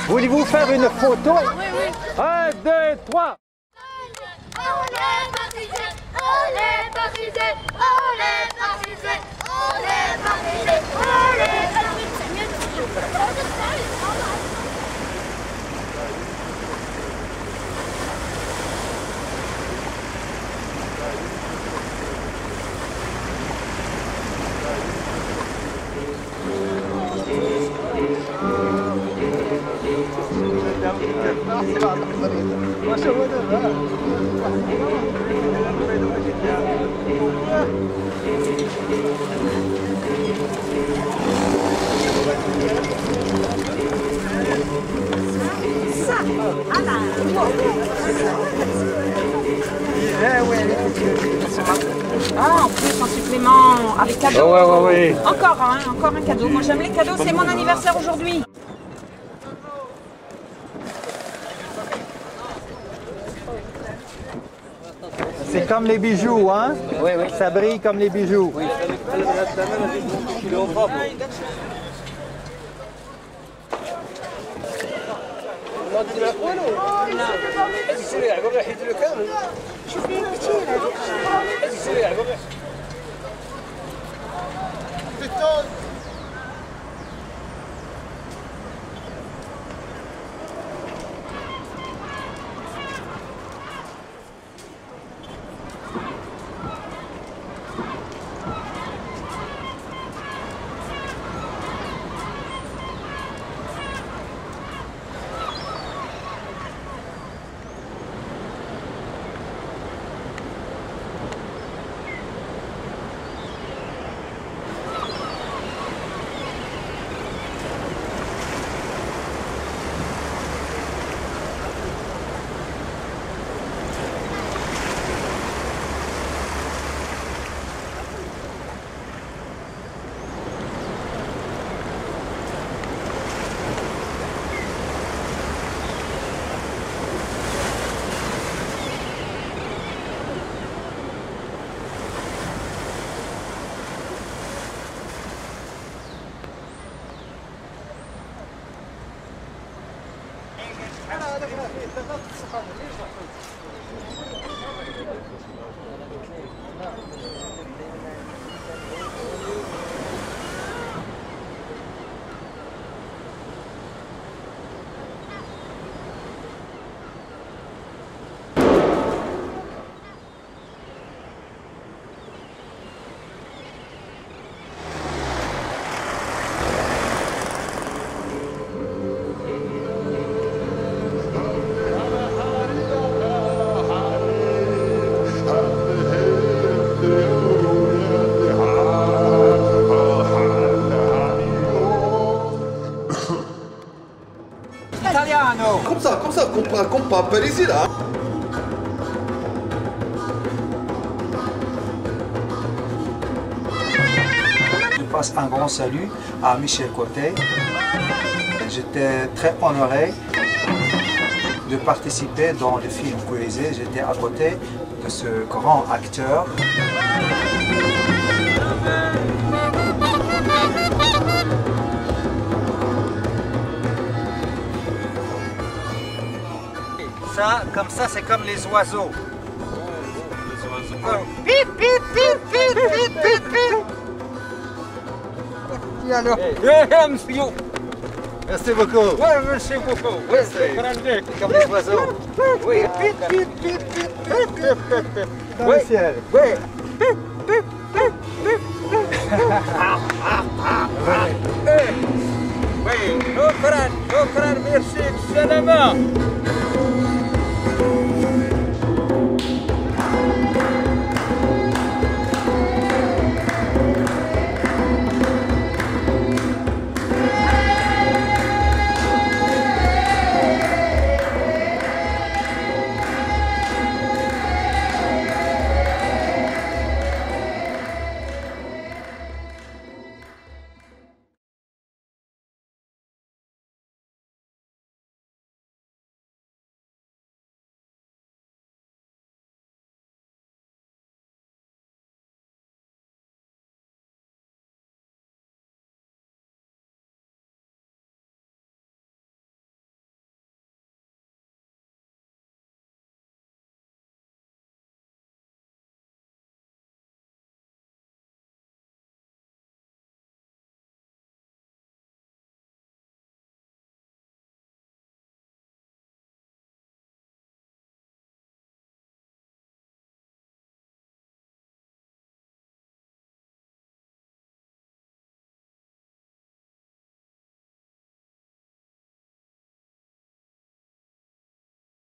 Voulez-vous faire une photo? Oui, oui. 1, 2, 3. Ah, en plus, en supplément, avec cadeau. Oh, ouais. Encore un cadeau. Moi, j'aime les cadeaux, c'est mon anniversaire aujourd'hui. C'est comme les bijoux, hein? Oui, oui. Ça brille comme les bijoux. Oui. Comme ça, comptant, Parisi là. Je passe un grand salut à Michel Côté. J'étais très honoré de participer dans le film Poésie. J'étais à côté de ce grand acteur. Ça, comme ça, c'est comme les oiseaux. Et alors? Merci beaucoup. Oui, merci beaucoup. Oui, c'est Comme les oiseaux. Oui. Dans le ciel. Oui. Oui, شكرا merci, سلامة.